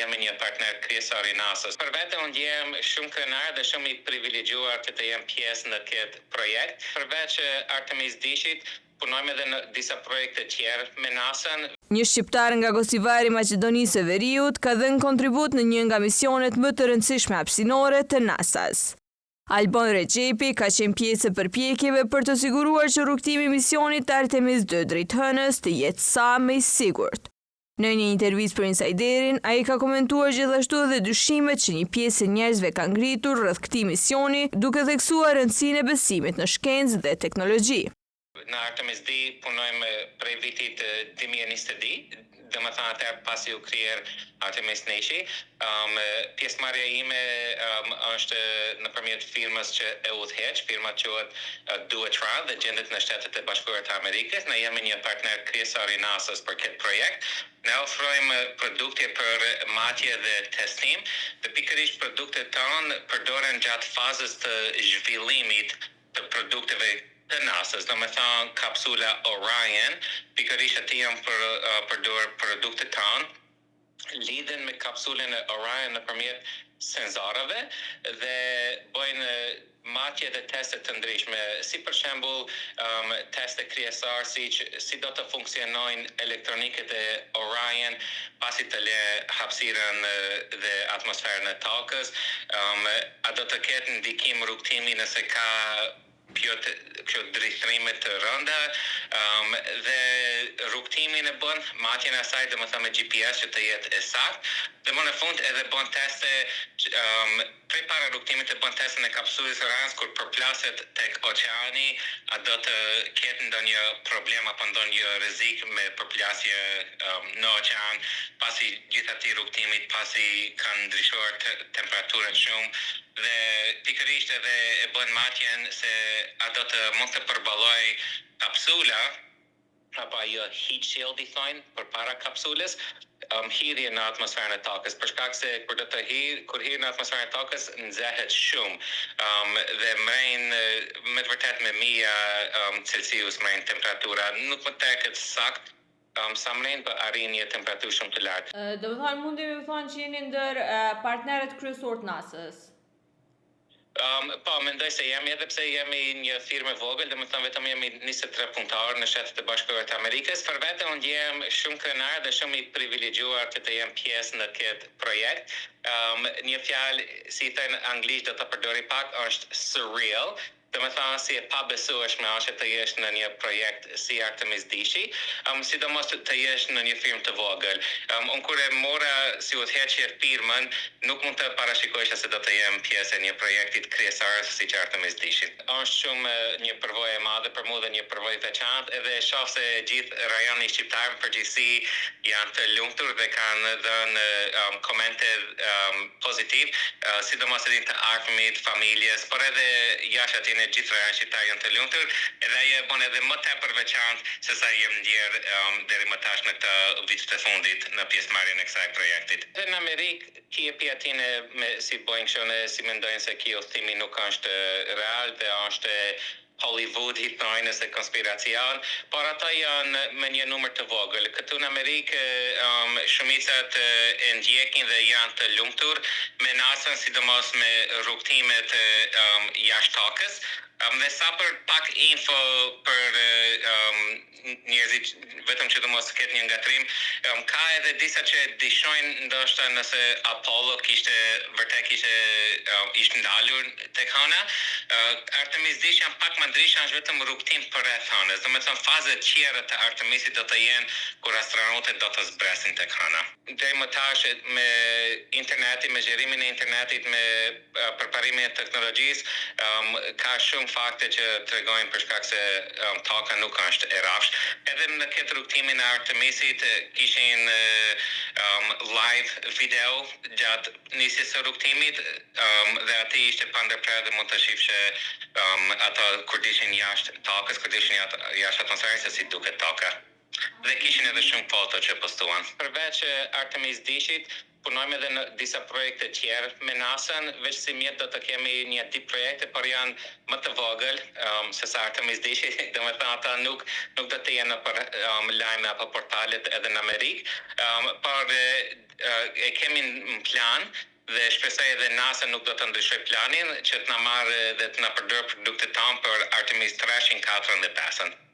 jemi një partner kryesor i NASA-s. Për vete unë jem shumë krenar dhe shumë i privilegjuar të jem pjesë në këtë projekt. Përveç Artemis Dishit, punojmë edhe në disa projekte tjerë me NASA-n. Një shqiptar nga Gosivari i Maqedonisë së Veriut ka dhënë kontribut në një nga misionet më të rëndësishme hapësinore të NASA-s. Albon Rexhepi ka qenë pjesë e përpjekjeve për të siguruar që rrugtimi i misionit Artemis 2 drejt hënës të jetë sa më i sigurt. Në një intervistë për Insiderin, ai ka komentuar gjithashtu edhe dyshimet që një pjesë e njerëzve ka ngritur rreth këtij misioni, duke theksuar rëndësinë e besimit në shkencë dhe teknologji. Në Artemis D punojmë prej vitit 2022, dhe më thënë atër pasi u kryer Artemis Neshi. Pjesëmarrja ime është nëpërmjet firmës që e udhëheq, firma quhet Duatron dhe gjendet në Shtetet e Bashkuara të Amerikës. Ne jemi një partner kryesor i NASA-s për këtë projekt. Ne ofrojmë produkte për matje dhe testim, dhe pikërisht produktet tonë përdoren gjatë fazës të zhvillimit të produkteve të NASA-s, do me thënë kapsula Orion, pikërisht aty janë përdor produktet tonë, lidhen me kapsulën e Orion nëpërmjet senzorave dhe bëjnë matje dhe teste të ndryshme, si për shembull teste kryesor si do të funksionojnë elektroniket e Orion pasi të lë hapësirën dhe atmosferën e tokës, a do të ketë ndikim rrugtimi nëse ka kjo drejtrime të rënda, dhe rrugtimin e bën, matjen e asaj, domethënë me GPS që të jetë e saktë, dhe më në fund edhe bën teste prej para rrugtimit e bën teste në kapsulës Orion kur përplaset tek oqeani, a do të ketë ndonjë problem apo ndonjë rrezik me përplasje në oqean, pasi gjithë atij rrugtimit, pasi kanë ndryshuar temperaturën shumë, dhe pikërisht edhe e bën matjen se a do të mund të përballoj kapsula apo ajo heat shield i thonë përpara kapsulës, hyrje në atmosferën e tokës, për shkak se kur hir në atmosferën e tokës nxehet shumë dhe mrejn me të vërtet me mija Celsius mrejn temperatura, nuk më teket sakt sa mrejn për arrin një temperaturë shumë të lartë. Do të thonë mundi me thonë që jeni ndër partnerët kryesor të NASA-s. Po, mendoj se jemi, edhe pse jemi një firmë e vogël, dhe më thënë vetëm jemi 23 punëtorë në Shtetet e Bashkuara të Amerikës. Për vete unë jem shumë krenar dhe shumë i privilegjuar të jem pjesë në këtë projekt. Një fjalë, si thënë anglisht do të përdori pak, është surreal. Dhe me thënë si e pabesueshme është të jesh në një projekt si Artemis Dishi, sidomos të jesh në një firmë të vogël. Unë kur e mora si udhëheqje firmën, nuk mund të parashikosh se do të jem pjesë e një projektit kryesor si që Artemis Dishi. Është shumë një përvojë e madhe për mua dhe një përvojë veçantë, edhe shoh se gjithë rajoni shqiptar në përgjithësi janë të lumtur dhe kanë dhënë komente pozitiv, sidomos edhe të arfëmit, familjes, por edhe jashtë atij në gjithë rajon shqiptar janë të lumtur, edhe ajo e bën edhe më tepër veçantë se sa jem ndjer deri më tash në këtë vit të fundit në pjesëmarrjen e kësaj projektit. Dhe në Amerikë kipi aty si Boeing shone si mendojnë se kjo udhëtimi nuk është real dhe është Hollywood i thonë nëse konspiracion, por ata janë me një numër të vogël. Këtu në Amerikë shumicat e ndjekin dhe janë të lumtur me NASA-n, sidomos me rrugtimet jashtë tokës. Dhe sa për pak info për njerëzit, vetëm që të mos ketë një ngatrim, ka edhe disa që dishojnë ndoshta nëse Apollo vërtet ishte ndalur tek hëna. Artemis Dish janë pak më ndryshe, është vetëm rrugtim përreth hënës. Domethënë fazat tjera të Artemisit do të jenë kur astronautët do të zbresin tek hëna. Deri më tash me internetin, me zgjerimin e internetit, me përparimin e teknologjisë, ka shumë fakte që tregojnë për shkak se toka nuk është e rrafsh. Edhe në këtë rrugtimin e Artemisit kishin live video gjatë nisjes së rrugtimit dhe aty ishte pa ndërprerje dhe mund të shifshe ato kur ishin jashtë tokës, kur ishin jashtë atmosferës se si duket toka. Dhe kishin edhe shumë foto që postuan. Përveç Artemis Dishit, punojmë edhe në disa projekte tjerë me NASA-n, veç si mjet do të kemi një tip projekte, por janë më të vogël, se sa Artemis dishi, domethënë ata nuk do të jenë për lajme apo portalet edhe në Amerikë, por e kemi në plan dhe shpresoj edhe NASA nuk do të ndryshoj planin që të na marrë dhe të na përdor produktet tonë për Artemis 3, 4 dhe 5.